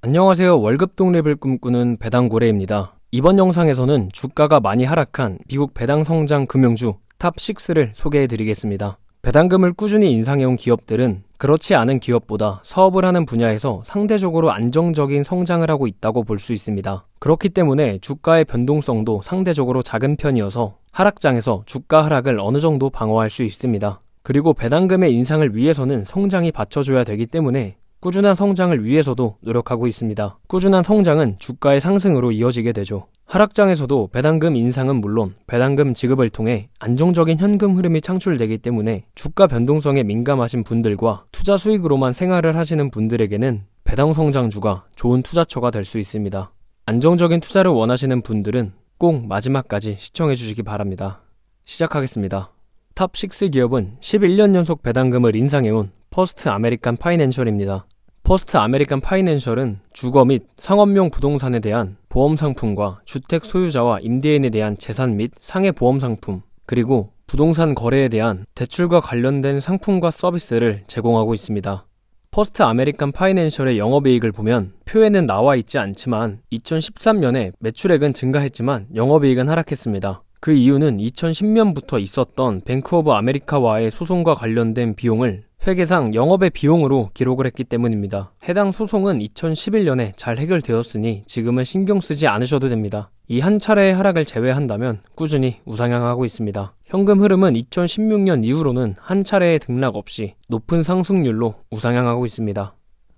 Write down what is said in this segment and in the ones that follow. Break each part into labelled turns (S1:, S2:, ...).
S1: 안녕하세요. 월급 독립을 꿈꾸는 배당고래입니다. 이번 영상에서는 주가가 많이 하락한 미국 배당 성장 금융주 탑6를 소개해드리겠습니다. 배당금을 꾸준히 인상해온 기업들은 그렇지 않은 기업보다 사업을 하는 분야에서 상대적으로 안정적인 성장을 하고 있다고 볼 수 있습니다. 그렇기 때문에 주가의 변동성도 상대적으로 작은 편이어서 하락장에서 주가 하락을 어느 정도 방어할 수 있습니다. 그리고 배당금의 인상을 위해서는 성장이 받쳐줘야 되기 때문에 꾸준한 성장을 위해서도 노력하고 있습니다. 꾸준한 성장은 주가의 상승으로 이어지게 되죠. 하락장에서도 배당금 인상은 물론 배당금 지급을 통해 안정적인 현금 흐름이 창출되기 때문에 주가 변동성에 민감하신 분들과 투자 수익으로만 생활을 하시는 분들에게는 배당 성장주가 좋은 투자처가 될 수 있습니다. 안정적인 투자를 원하시는 분들은 꼭 마지막까지 시청해 주시기 바랍니다. 시작하겠습니다. 탑6 기업은 11년 연속 배당금을 인상해온 퍼스트 아메리칸 파이낸셜입니다. 퍼스트 아메리칸 파이낸셜은 주거 및 상업용 부동산에 대한 보험 상품과 주택 소유자와 임대인에 대한 재산 및 상해 보험 상품, 그리고 부동산 거래에 대한 대출과 관련된 상품과 서비스를 제공하고 있습니다. 퍼스트 아메리칸 파이낸셜의 영업이익을 보면 표에는 나와 있지 않지만 2013년에 매출액은 증가했지만 영업이익은 하락했습니다. 그 이유는 2010년부터 있었던 뱅크 오브 아메리카와의 소송과 관련된 비용을 회계상 영업의 비용으로 기록을 했기 때문입니다. 해당 소송은 2011년에 잘 해결되었으니 지금은 신경 쓰지 않으셔도 됩니다. 이 한 차례의 하락을 제외한다면 꾸준히 우상향하고 있습니다. 현금 흐름은 2016년 이후로는 한 차례의 등락 없이 높은 상승률로 우상향하고 있습니다.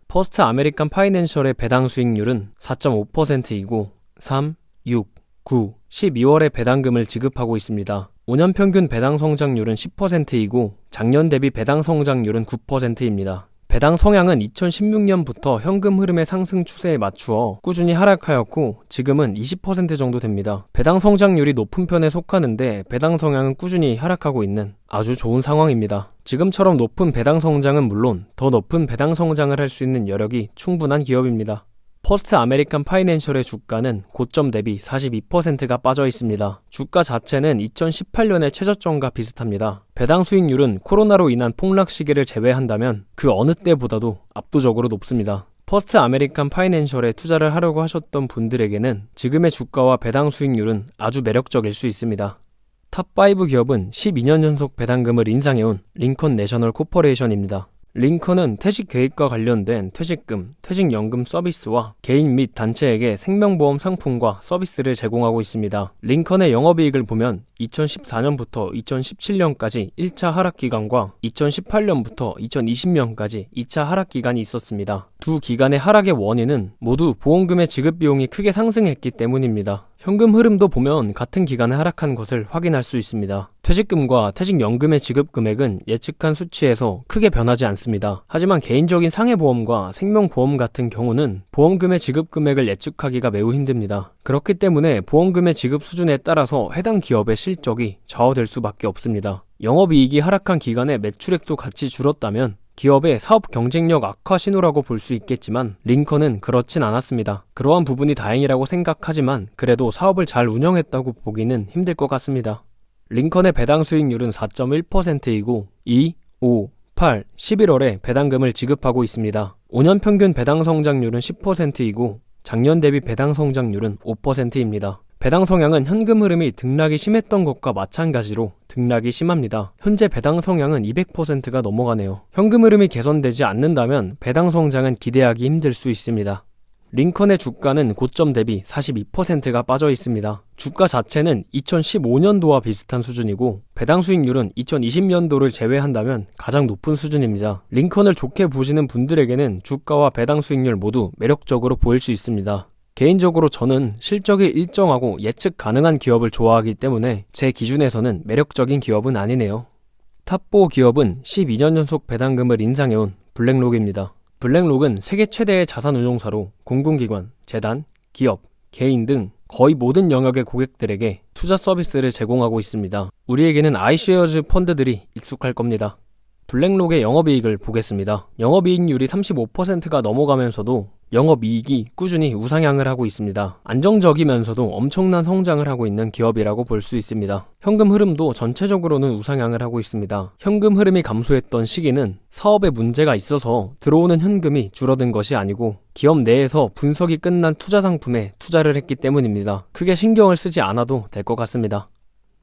S1: 퍼스트 아메리칸 파이낸셜의 배당 수익률은 4.5%이고 3, 6, 9, 12월에 배당금을 지급하고 있습니다. 5년 평균 배당 성장률은 10%이고 작년 대비 배당 성장률은 9%입니다. 배당 성향은 2016년부터 현금 흐름의 상승 추세에 맞추어 꾸준히 하락하였고 지금은 20% 정도 됩니다. 배당 성장률이 높은 편에 속하는데 배당 성향은 꾸준히 하락하고 있는 아주 좋은 상황입니다. 지금처럼 높은 배당 성장은 물론 더 높은 배당 성장을 할 수 있는 여력이 충분한 기업입니다. 퍼스트 아메리칸 파이낸셜의 주가는 고점 대비 42%가 빠져 있습니다. 주가 자체는 2018년의 최저점과 비슷합니다. 배당 수익률은 코로나로 인한 폭락 시기를 제외한다면 그 어느 때보다도 압도적으로 높습니다. 퍼스트 아메리칸 파이낸셜에 투자를 하려고 하셨던 분들에게는 지금의 주가와 배당 수익률은 아주 매력적일 수 있습니다. 탑5 기업은 12년 연속 배당금을 인상해온 링컨 내셔널 코퍼레이션입니다. 링컨은 퇴직 계획과 관련된 퇴직금, 퇴직연금 서비스와 개인 및 단체에게 생명보험 상품과 서비스를 제공하고 있습니다. 링컨의 영업이익을 보면 2014년부터 2017년까지 1차 하락기간과 2018년부터 2020년까지 2차 하락기간이 있었습니다. 두 기간의 하락의 원인은 모두 보험금의 지급 비용이 크게 상승했기 때문입니다. 현금 흐름도 보면 같은 기간에 하락한 것을 확인할 수 있습니다. 퇴직금과 퇴직연금의 지급 금액은 예측한 수치에서 크게 변하지 않습니다. 하지만 개인적인 상해보험과 생명보험 같은 경우는 보험금의 지급 금액을 예측하기가 매우 힘듭니다. 그렇기 때문에 보험금의 지급 수준에 따라서 해당 기업의 실적이 좌우될 수밖에 없습니다. 영업이익이 하락한 기간에 매출액도 같이 줄었다면 기업의 사업 경쟁력 악화 신호라고 볼 수 있겠지만 링컨은 그렇진 않았습니다. 그러한 부분이 다행이라고 생각하지만 그래도 사업을 잘 운영했다고 보기는 힘들 것 같습니다. 링컨의 배당 수익률은 4.1%이고 2, 5, 8, 11월에 배당금을 지급하고 있습니다. 5년 평균 배당 성장률은 10%이고 작년 대비 배당 성장률은 5%입니다. 배당 성향은 현금 흐름이 등락이 심했던 것과 마찬가지로 등락이 심합니다. 현재 배당 성향은 200%가 넘어가네요. 현금 흐름이 개선되지 않는다면 배당 성장은 기대하기 힘들 수 있습니다. 링컨의 주가는 고점 대비 42%가 빠져 있습니다. 주가 자체는 2015년도와 비슷한 수준이고 배당 수익률은 2020년도를 제외한다면 가장 높은 수준입니다. 링컨을 좋게 보시는 분들에게는 주가와 배당 수익률 모두 매력적으로 보일 수 있습니다. 개인적으로 저는 실적이 일정하고 예측 가능한 기업을 좋아하기 때문에 제 기준에서는 매력적인 기업은 아니네요. 탑4 기업은 12년 연속 배당금을 인상해온 블랙록입니다. 블랙록은 세계 최대의 자산운용사로 공공기관, 재단, 기업, 개인 등 거의 모든 영역의 고객들에게 투자 서비스를 제공하고 있습니다. 우리에게는 아이쉐어즈 펀드들이 익숙할 겁니다. 블랙록의 영업이익을 보겠습니다. 영업이익률이 35%가 넘어가면서도 영업이익이 꾸준히 우상향을 하고 있습니다. 안정적이면서도 엄청난 성장을 하고 있는 기업이라고 볼 수 있습니다. 현금 흐름도 전체적으로는 우상향을 하고 있습니다. 현금 흐름이 감소했던 시기는 사업에 문제가 있어서 들어오는 현금이 줄어든 것이 아니고 기업 내에서 분석이 끝난 투자 상품에 투자를 했기 때문입니다. 크게 신경을 쓰지 않아도 될 것 같습니다.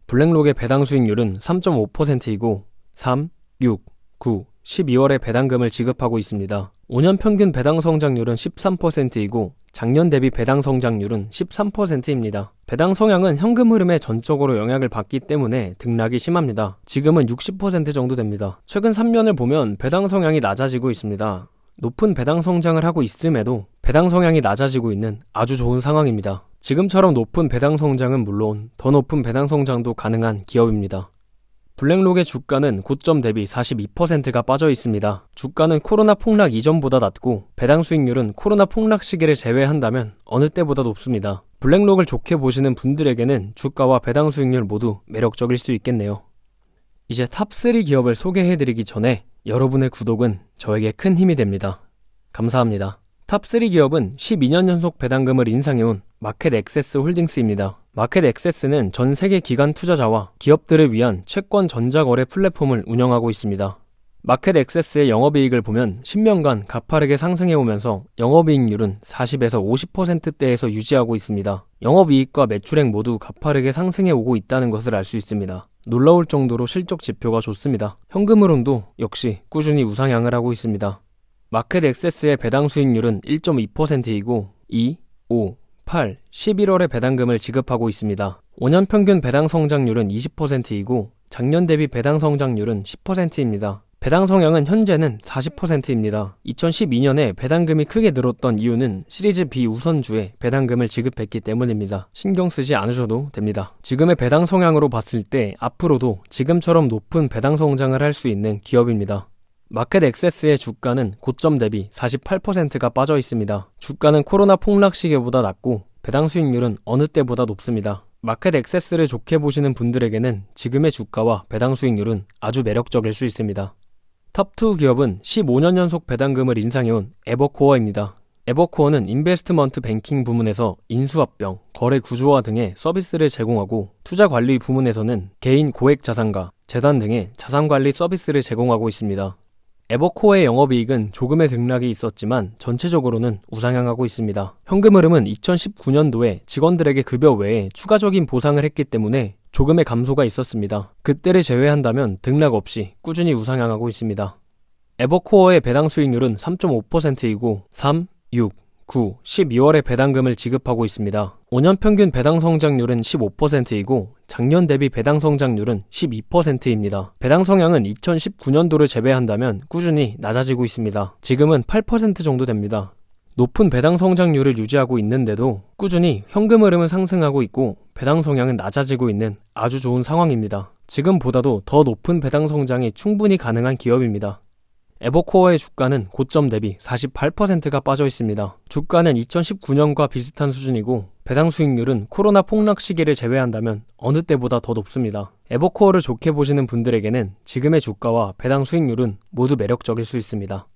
S1: 블랙록의 배당 수익률은 3.5%이고 3, 6, 9, 12월에 배당금을 지급하고 있습니다. 5년 평균 배당 성장률은 13%이고 작년 대비 배당 성장률은 13%입니다. 배당 성향은 현금 흐름에 전적으로 영향을 받기 때문에 등락이 심합니다. 지금은 60% 정도 됩니다. 최근 3년을 보면 배당 성향이 낮아지고 있습니다. 높은 배당 성장을 하고 있음에도 배당 성향이 낮아지고 있는 아주 좋은 상황입니다. 지금처럼 높은 배당 성장은 물론 더 높은 배당 성장도 가능한 기업입니다. 블랙록의 주가는 고점 대비 42%가 빠져 있습니다. 주가는 코로나 폭락 이전보다 낮고 배당 수익률은 코로나 폭락 시기를 제외한다면 어느 때보다 높습니다. 블랙록을 좋게 보시는 분들에게는 주가와 배당 수익률 모두 매력적일 수 있겠네요. 이제 탑3 기업을 소개해드리기 전에 여러분의 구독은 저에게 큰 힘이 됩니다. 감사합니다. 탑3 기업은 12년 연속 배당금을 인상해온 마켓액세스 홀딩스입니다. 마켓액세스는 전 세계 기관 투자자와 기업들을 위한 채권 전자거래 플랫폼을 운영하고 있습니다. 마켓액세스의 영업이익을 보면 10년간 가파르게 상승해오면서 영업이익률은 40에서 50%대에서 유지하고 있습니다. 영업이익과 매출액 모두 가파르게 상승해오고 있다는 것을 알 수 있습니다. 놀라울 정도로 실적 지표가 좋습니다. 현금 흐름도 역시 꾸준히 우상향을 하고 있습니다. 마켓액세스의 배당 수익률은 1.2%이고 2, 5, 8, 11월에 배당금을 지급하고 있습니다. 5년 평균 배당 성장률은 20%이고 작년 대비 배당 성장률은 10%입니다. 배당 성향은 현재는 40%입니다. 2012년에 배당금이 크게 늘었던 이유는 시리즈 B 우선주에 배당금을 지급했기 때문입니다. 신경 쓰지 않으셔도 됩니다. 지금의 배당 성향으로 봤을 때 앞으로도 지금처럼 높은 배당 성장을 할 수 있는 기업입니다. 마켓액세스의 주가는 고점 대비 48%가 빠져 있습니다. 주가는 코로나 폭락 시기보다 낮고 배당 수익률은 어느 때보다 높습니다. 마켓액세스를 좋게 보시는 분들에게는 지금의 주가와 배당 수익률은 아주 매력적일 수 있습니다. 탑2 기업은 15년 연속 배당금을 인상해온 에버코어입니다. 에버코어는 인베스트먼트 뱅킹 부문에서 인수합병, 거래 구조화 등의 서비스를 제공하고 투자관리 부문에서는 개인 고액 자산가, 재단 등의 자산관리 서비스를 제공하고 있습니다. 에버코어의 영업이익은 조금의 등락이 있었지만 전체적으로는 우상향하고 있습니다. 현금 흐름은 2019년도에 직원들에게 급여 외에 추가적인 보상을 했기 때문에 조금의 감소가 있었습니다. 그때를 제외한다면 등락 없이 꾸준히 우상향하고 있습니다. 에버코어의 배당 수익률은 3.5%이고 3, 6, 9, 12월에 배당금을 지급하고 있습니다. 5년 평균 배당 성장률은 15%이고 작년 대비 배당 성장률은 12%입니다. 배당 성향은 2019년도를 제외한다면 꾸준히 낮아지고 있습니다. 지금은 8% 정도 됩니다. 높은 배당 성장률을 유지하고 있는데도 꾸준히 현금 흐름은 상승하고 있고 배당 성향은 낮아지고 있는 아주 좋은 상황입니다. 지금보다도 더 높은 배당 성장이 충분히 가능한 기업입니다. 에버코어의 주가는 고점 대비 48%가 빠져 있습니다. 주가는 2019년과 비슷한 수준이고 배당 수익률은 코로나 폭락 시기를 제외한다면 어느 때보다 더 높습니다. 에버코어를 좋게 보시는 분들에게는 지금의 주가와 배당 수익률은 모두 매력적일 수 있습니다.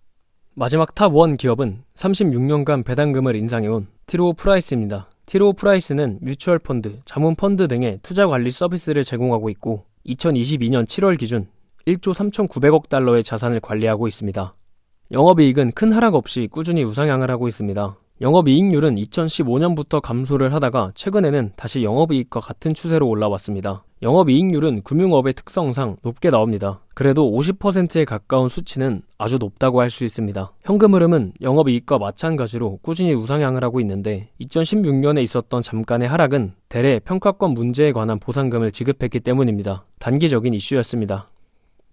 S1: 마지막 탑1 기업은 36년간 배당금을 인상해온 티로우 프라이스입니다. 티로우 프라이스는 뮤추얼 펀드, 자문 펀드 등의 투자 관리 서비스를 제공하고 있고 2022년 7월 기준 1조 3,900억 달러의 자산을 관리하고 있습니다. 영업이익은 큰 하락 없이 꾸준히 우상향을 하고 있습니다. 영업이익률은 2015년부터 감소를 하다가 최근에는 다시 영업이익과 같은 추세로 올라왔습니다. 영업이익률은 금융업의 특성상 높게 나옵니다. 그래도 50%에 가까운 수치는 아주 높다고 할 수 있습니다. 현금 흐름은 영업이익과 마찬가지로 꾸준히 우상향을 하고 있는데 2016년에 있었던 잠깐의 하락은 대래 평가권 문제에 관한 보상금을 지급했기 때문입니다. 단기적인 이슈였습니다.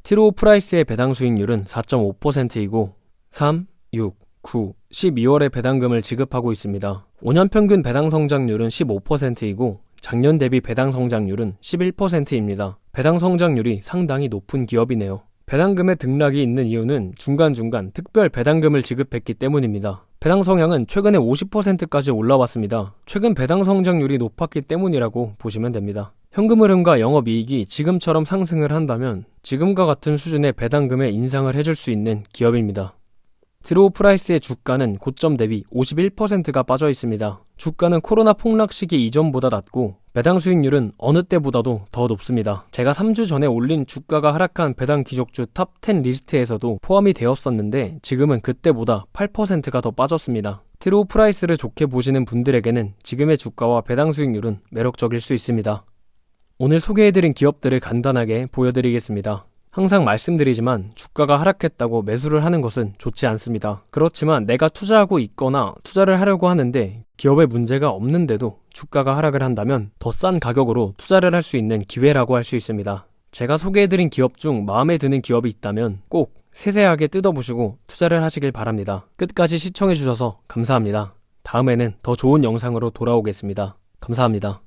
S1: 티로우 프라이스의 배당 수익률은 4.5%이고 3, 6, 9, 12월에 배당금을 지급하고 있습니다. 5년 평균 배당 성장률은 15%이고 작년 대비 배당 성장률은 11%입니다. 배당 성장률이 상당히 높은 기업이네요. 배당금의 등락이 있는 이유는 중간중간 특별 배당금을 지급했기 때문입니다. 배당 성향은 최근에 50%까지 올라왔습니다. 최근 배당 성장률이 높았기 때문이라고 보시면 됩니다. 현금 흐름과 영업이익이 지금처럼 상승을 한다면 지금과 같은 수준의 배당금에 인상을 해줄 수 있는 기업입니다. 트루오 프라이스의 주가는 고점 대비 51%가 빠져 있습니다. 주가는 코로나 폭락 시기 이전보다 낮고 배당 수익률은 어느 때보다도 더 높습니다. 제가 3주 전에 올린 주가가 하락한 배당 귀족주 탑 10 리스트에서도 포함이 되었었는데 지금은 그때보다 8%가 더 빠졌습니다. 트루오 프라이스를 좋게 보시는 분들에게는 지금의 주가와 배당 수익률은 매력적일 수 있습니다. 오늘 소개해드린 기업들을 간단하게 보여드리겠습니다. 항상 말씀드리지만 주가가 하락했다고 매수를 하는 것은 좋지 않습니다. 그렇지만 내가 투자하고 있거나 투자를 하려고 하는데 기업에 문제가 없는데도 주가가 하락을 한다면 더 싼 가격으로 투자를 할 수 있는 기회라고 할 수 있습니다. 제가 소개해드린 기업 중 마음에 드는 기업이 있다면 꼭 세세하게 뜯어보시고 투자를 하시길 바랍니다. 끝까지 시청해주셔서 감사합니다. 다음에는 더 좋은 영상으로 돌아오겠습니다. 감사합니다.